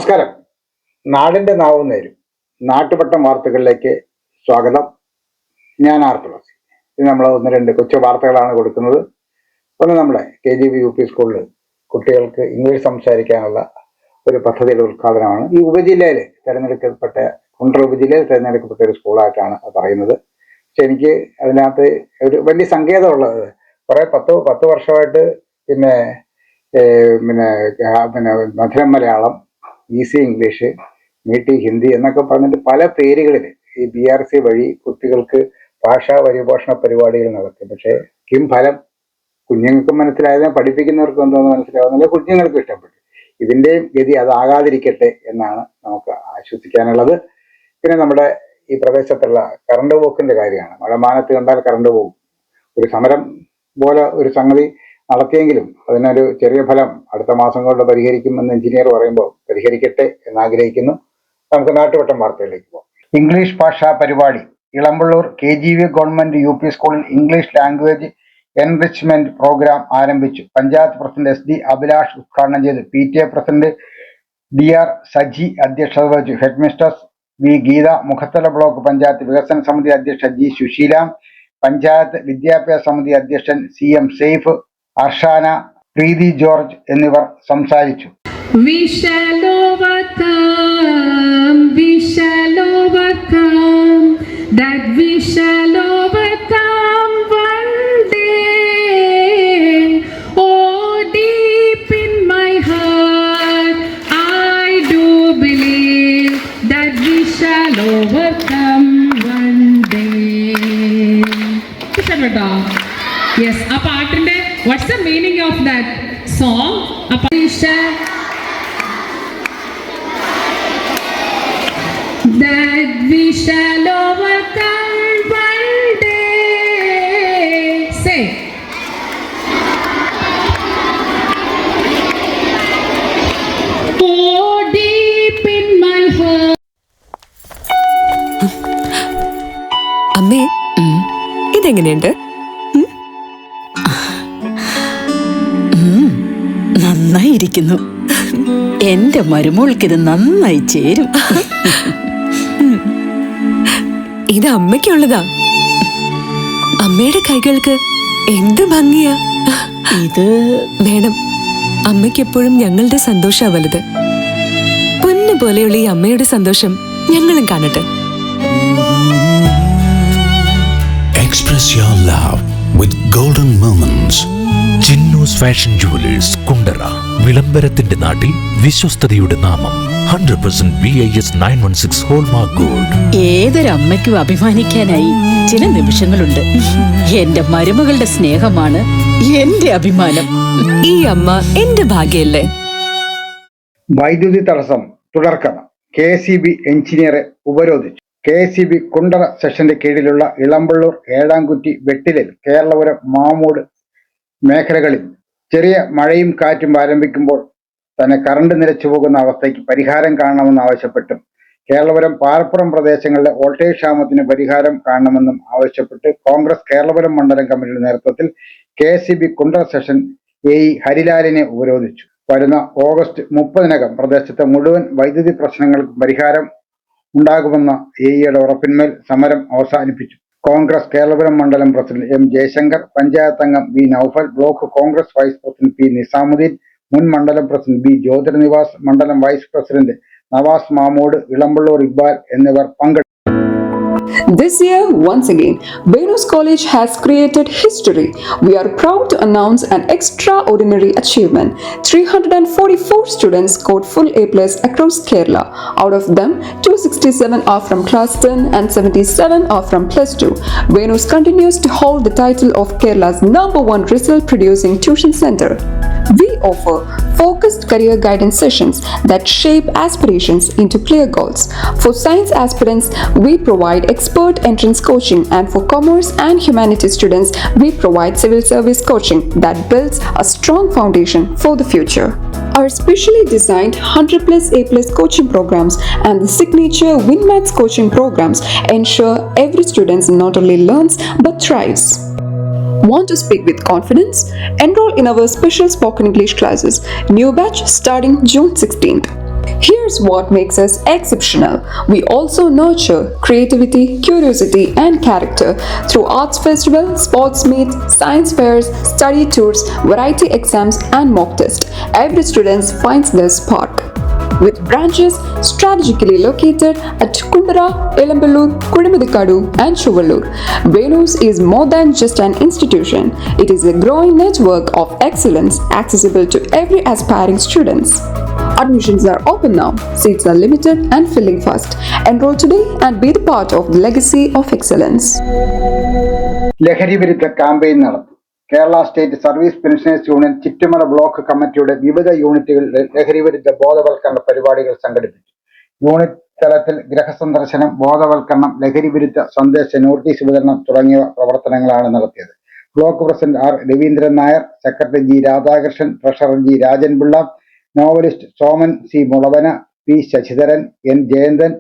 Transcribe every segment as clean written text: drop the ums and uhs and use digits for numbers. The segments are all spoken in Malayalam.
നമസ്കാരം. നാടിൻ്റെ നാവും നേരും നാട്ടുപട്ടം വാർത്തകളിലേക്ക് സ്വാഗതം. ഞാൻ ആർ തുളസി. ഇത് നമ്മൾ ഒന്ന് രണ്ട് കൊച്ചു വാർത്തകളാണ് കൊടുക്കുന്നത്. ഒന്ന് നമ്മുടെ KGB UP സ്കൂളിൽ കുട്ടികൾക്ക് ഇംഗ്ലീഷ് സംസാരിക്കാനുള്ള ഒരു പദ്ധതിയുടെ ഉദ്ഘാടനമാണ്. ഈ ഉപജില്ലയിൽ തിരഞ്ഞെടുക്കപ്പെട്ട കുണ്ടറ ഉപജില്ലയിൽ തിരഞ്ഞെടുക്കപ്പെട്ട ഒരു സ്കൂളായിട്ടാണ് പറയുന്നത്. പക്ഷെ എനിക്ക് അതിനകത്ത് ഒരു വലിയ സങ്കേതമുള്ളത് കുറേ പത്ത് വർഷമായിട്ട് പിന്നെ മധുരം മലയാളം, ഈസി ഇംഗ്ലീഷ്, മീട്ടി ഹിന്ദി എന്നൊക്കെ പറഞ്ഞിട്ട് പല പേരുകളിൽ ഈ BRC വഴി കുട്ടികൾക്ക് ഭാഷാ പരിപോഷണ പരിപാടികൾ നടത്തി. പക്ഷേ ഫലം കുഞ്ഞുങ്ങൾക്ക് മനസ്സിലായതിനെ പഠിപ്പിക്കുന്നവർക്ക് എന്തോന്ന് മനസ്സിലാവുന്നില്ല, കുഞ്ഞുങ്ങൾക്ക് ഇഷ്ടപ്പെട്ടു. ഇതിൻ്റെയും ഗതി അതാകാതിരിക്കട്ടെ എന്നാണ് നമുക്ക് ആശ്വസിക്കാനുള്ളത്. പിന്നെ നമ്മുടെ ഈ പ്രദേശത്തുള്ള കറണ്ട് പോക്കിന്റെ കാര്യമാണ്. മഴമാനത്ത് കണ്ടാൽ കറണ്ട് പോകും. ഒരു സമരം പോലെ ഒരു സംഗതി നടത്തിയെങ്കിലും അതിനൊരു ചെറിയ ഫലം അടുത്ത മാസം കൊണ്ട് പരിഹരിക്കുമെന്ന് എഞ്ചിനീയർ പറയുമ്പോൾ പരിഹരിക്കട്ടെ എന്നാഗ്രഹിക്കുന്നു. നമുക്ക് നാട്ടുവട്ടം വാർത്തകളിലേക്ക് പോകാം. ഇംഗ്ലീഷ് ഭാഷാ പരിപാടി ഇളമ്പള്ളൂർ KGB ഗവൺമെന്റ് UP സ്കൂളിൽ ഇംഗ്ലീഷ് ലാംഗ്വേജ് എൻറിച്ച്മെന്റ് പ്രോഗ്രാം ആരംഭിച്ചു. പഞ്ചായത്ത് പ്രസിഡന്റ് SD അഭിലാഷ് ഉദ്ഘാടനം ചെയ്തു. PTA പ്രസിഡന്റ് DR സജി അധ്യക്ഷത വഹിച്ചു. Headmistress V Geetha, Mukhathala block panchayat വികസന സമിതി അധ്യക്ഷ G സുശീല, പഞ്ചായത്ത് വിദ്യാഭ്യാസ സമിതി അധ്യക്ഷൻ CM സെയ്ഫ്, അർഷാന, പ്രീതി ജോർജ് എന്നിവർ സംസാരിച്ചു. We shall overcome, that we shall overcome one day. Oh, deep in my heart, I do believe that we shall overcome one day. Yes, a part in there. What's the meaning of that song? That we shall overcome one day. Say. Oh, deep in my heart. അമ്മേ, ഇതെങ്ങനെയുണ്ട്? നന്നായിരിക്കുന്നു. എന്റെ മരുമോൾക്ക് ഇത് നന്നായി ചേരും. ഇത് അമ്മയ്ക്കുള്ളതാ. അമ്മയുടെ കൈകൾക്ക് എന്ത് ഭംഗിയാ. ഇത് വേണം. അമ്മയ്ക്ക് എപ്പോഴും ഞങ്ങളുടെ സന്തോഷാ വലുത്. പൊന്നു പോലെയുള്ള ഈ അമ്മയുടെ സന്തോഷം ഞങ്ങളും കാണട്ടെ. Express your love with golden moments. Chinnus fashion jewellers Kundara. വിളംബരത്തിന്റെ നാട്ടിൽ വിശ്വസ്തയുടെ നാമം. 100% BIS 916 ഹോൾമാർക്ക് ഗോൾഡ്. ഏതൊരമ്മയ്ക്കും അഭിമാനിക്കാനായി ചില നിമിഷങ്ങളുണ്ട്. എന്റെ മരുമകളുടെ സ്നേഹമാണ് എന്റെ അഭിമാനം. ഈ അമ്മ എന്റെ ഭാഗ്യല്ലേ. വൈദ്യുതി തടസ്സം തുടർക്കണം. KCB എഞ്ചിനീയറെ ഉപരോധിച്ചു. KCB കുണ്ടറ സെഷന്റെ കീഴിലുള്ള ഇളമ്പള്ളൂർ, ഏഴാംകുറ്റി, വെട്ടിലിൽ, കേരളപുരം, മാമൂട് മേഖലകളിൽ ചെറിയ മഴയും കാറ്റും ആരംഭിക്കുമ്പോൾ തന്നെ കറണ്ട് നിലച്ചു പോകുന്ന അവസ്ഥയ്ക്ക് പരിഹാരം കാണണമെന്നാവശ്യപ്പെട്ടും കേരളപുരം, പാലപ്പുറം പ്രദേശങ്ങളിലെ വോൾട്ടേജ് ക്ഷാമത്തിന് പരിഹാരം കാണണമെന്നും ആവശ്യപ്പെട്ട് കോൺഗ്രസ് കേരളപുരം മണ്ഡലം കമ്മിറ്റിയുടെ നേതൃത്വത്തിൽ KCB കുണ്ടറ സെഷൻ AE ഹരിലാലിനെ ഉപരോധിച്ചു. വരുന്ന ഓഗസ്റ്റ് 30-നകം പ്രദേശത്തെ മുഴുവൻ വൈദ്യുതി പ്രശ്നങ്ങൾക്കും പരിഹാരം ഉണ്ടാകുമെന്ന AEയുടെ ഉറപ്പിന്മേൽ സമരം അവസാനിപ്പിച്ചു. കോൺഗ്രസ് കേരളപുരം മണ്ഡലം പ്രസിഡന്റ് M ജയശങ്കർ, പഞ്ചായത്ത് അംഗം V Noufal, block Congress vice president P Nizamuddin, മുൻ മണ്ഡലം പ്രസിഡന്റ് B ജ്യോതിർനിവാസ്, മണ്ഡലം വൈസ് പ്രസിഡന്റ് നവാസ് മാമൂട്, ഇളമ്പള്ളൂർ ഇക്ബാൽ എന്നിവർ പങ്കെടുത്തു. This year, once again, Venus College has created history. We are proud to announce an extraordinary achievement. 344 students scored full A+ across Kerala. Out of them, 267 are from class 10 and 77 are from plus 2. Venus continues to hold the title of Kerala's #1 result-producing tuition center. We offer focused career guidance sessions that shape aspirations into clear goals. For science aspirants, we provide expert entrance coaching, and for commerce and humanities students, we provide civil service coaching that builds a strong foundation for the future. Our specially designed 100+ A+ coaching programs and the signature WinMaths coaching programs ensure every student not only learns but thrives. Want to speak with confidence? Enroll in our special spoken English classes. New batch starting June 16th. Here's what makes us exceptional. We also nurture creativity, curiosity, and character through arts festival, sports meet, science fairs, study tours, variety exams, and mock tests. Every student finds their spark. With branches strategically located at Kundara, Elamballur, Kudimudikadu, and Chuvallur, Venus is more than just an institution. It is a growing network of excellence accessible to every aspiring students. Admissions are open now. Seats are limited and filling fast. Enroll today and be the part of the legacy of excellence. ലഹരി വിരുദ്ധ ക്യാമ്പയിൻ നടത്തി. Kerala state service pensioners union Chittumala block കമ്മിറ്റിയുടെ വിവിധ യൂണിറ്റുകളിൽ ലഹരി വിരുദ്ധ ബോധവൽക്കരണ പരിപാടികൾ സംഘടിപ്പിച്ചു. യൂണിറ്റ് തലത്തിൽ ഗൃഹസന്ദർശനം, ബോധവൽക്കരണം, ലഹരി വിരുദ്ധ സന്ദേശ നോട്ടീസ് വിതരണം തുടങ്ങിയ പ്രവർത്തനങ്ങളാണ് നടത്തിയത്. Block president R Raveendran Nair, secretary G Radhakrishnan, treasurer G Rajanpillai, novelist Soman C Mulavana, P Sasidharan, N Jayanthan,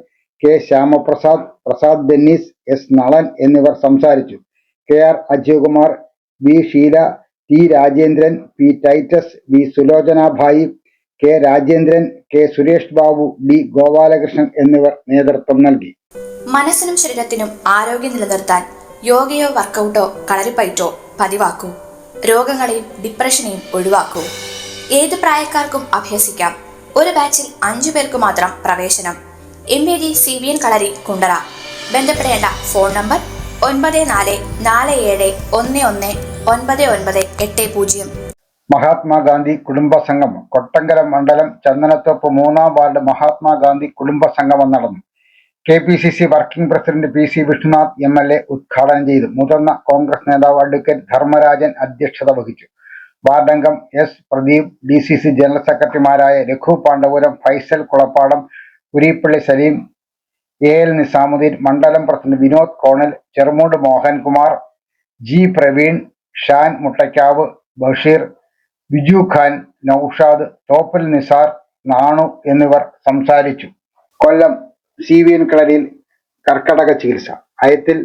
K Shyamaprasad, Prasad Dennis, S Nalan എന്നിവർ സംസാരിച്ചു. K R Ajayakumar, V Sheela, T Rajendran, P Titus, V Sulochanabhai, K Rajendran, K Suresh Babu, D Gopalakrishnan എന്നിവർ നേതൃത്വം നൽകി. മനസ്സിനും ശരീരത്തിനും ആരോഗ്യം നിലനിർത്താൻ യോഗയോ വർക്കൗട്ടോ കളരിപ്പയറ്റോ പതിവാക്കൂ. രോഗങ്ങളെയും ഡിപ്രഷനെയും ഒഴിവാക്കൂ. ഏത് പ്രായക്കാർക്കും അഭ്യസിക്കാം. ഒരു ബാച്ചിൽ 5 പേർക്ക് മാത്രം പ്രവേശനം. MVG CVN കളരി കുണ്ടറ. ബന്ധപ്പെടേണ്ട ഫോൺ നമ്പർ 9447119980. മഹാത്മാഗാന്ധി കുടുംബ സംഗമം കൊട്ടങ്കര മണ്ഡലം ചന്ദനത്തോപ്പ് 3-ാം വാർഡ് മഹാത്മാഗാന്ധി കുടുംബ സംഗമം നടന്നു. KPCC working president PC Vishnunath MLA ഉദ്ഘാടനം ചെയ്തു. മുതിർന്ന കോൺഗ്രസ് നേതാവ് അഡ്വക്കേറ്റ് ധർമ്മരാജൻ അധ്യക്ഷത വഹിച്ചു. വാർഡംഗം S പ്രദീപ്, DCC ജനറൽ സെക്രട്ടറിമാരായ രഘു പാണ്ഡവപുരം, ഫൈസൽ കുളപ്പാടം, കുരീപ്പള്ളി സലീം, AL നിസാമുദ്ദീൻ, മണ്ഡലം പ്രസിഡന്റ് വിനോദ് കോണൽ, ചെറുമൂട് മോഹൻകുമാർ, G പ്രവീൺ, ഷാൻ മുട്ടയ്ക്കാവ്, ബഷീർ, ബിജു ഖാൻ, നൌഷാദ്, തോപ്പൽ നിസാർ, നാണു എന്നിവർ സംസാരിച്ചു. കൊല്ലം CVN കളരിയിൽ കർക്കടക ചികിത്സ. അയത്തിൽ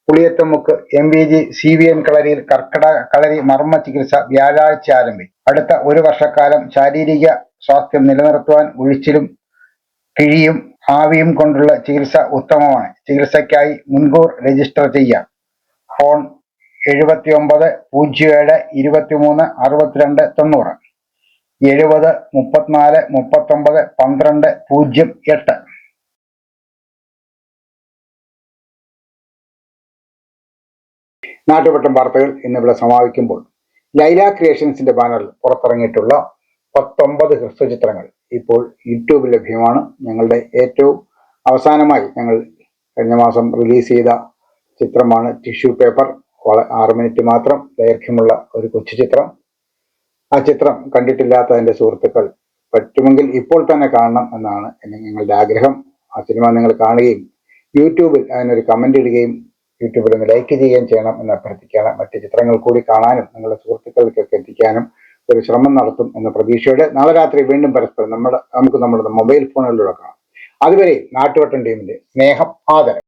പുളിയത്തമുക്ക് MVG CVN കളരിയിൽ കർക്കടക കളരി മർമ്മ ചികിത്സ വ്യാഴാഴ്ച ആരംഭിക്കും. അടുത്ത 1 വർഷക്കാലം ശാരീരിക സ്വാസ്ഥ്യം നിലനിർത്തുവാൻ ഉഴിച്ചിലും കിഴിയും ആവിയും കൊണ്ടുള്ള ചികിത്സ ഉത്തമമാണ്. ചികിത്സയ്ക്കായി മുൻകൂർ രജിസ്റ്റർ ചെയ്യാം. ഫോൺ 79 07 23 62 90 70 34 39 12 08. നാട്ടുവട്ടം വാർത്തകൾ ഇന്നിവിടെ സമാപിക്കുമ്പോൾ ലൈല ക്രിയേഷൻസിന്റെ ബാനറിൽ പുറത്തിറങ്ങിയിട്ടുള്ള 19 ഹ്രസ്വചിത്രങ്ങൾ ഇപ്പോൾ യൂട്യൂബിൽ ലഭ്യമാണ്. ഞങ്ങളുടെ ഏറ്റവും അവസാനമായി ഞങ്ങൾ കഴിഞ്ഞ മാസം റിലീസ് ചെയ്ത ചിത്രമാണ് ടിഷ്യൂ പേപ്പർ. 6 മിനിറ്റ് മാത്രം ദൈർഘ്യമുള്ള ഒരു കൊച്ചു ചിത്രം. ആ ചിത്രം കണ്ടിട്ടില്ലാത്ത എൻ്റെ സുഹൃത്തുക്കൾ പറ്റുമെങ്കിൽ ഇപ്പോൾ തന്നെ കാണണം എന്നാണ് ഞങ്ങളുടെ ആഗ്രഹം. ആ സിനിമ നിങ്ങൾ കാണുകയും യൂട്യൂബിൽ അതിനൊരു കമൻ്റ് ഇടുകയും യൂട്യൂബിൽ ഒന്ന് ലൈക്ക് ചെയ്യുകയും ചെയ്യണം എന്ന് അഭ്യർത്ഥിക്കുകയാണ്. മറ്റ് ചിത്രങ്ങൾ കൂടി കാണാനും നിങ്ങളുടെ സുഹൃത്തുക്കൾക്കൊക്കെ എത്തിക്കാനും ഒരു ശ്രമം നടത്തും എന്ന പ്രതീക്ഷയോടെ നാളെ രാത്രി വീണ്ടും പരസ്പരം നമുക്ക് നമ്മുടെ മൊബൈൽ ഫോണുകളിലൂടെ കാണാം. അതുവരെ നാട്ടുവട്ടം ടീമിന്റെ സ്നേഹം, ആദരം.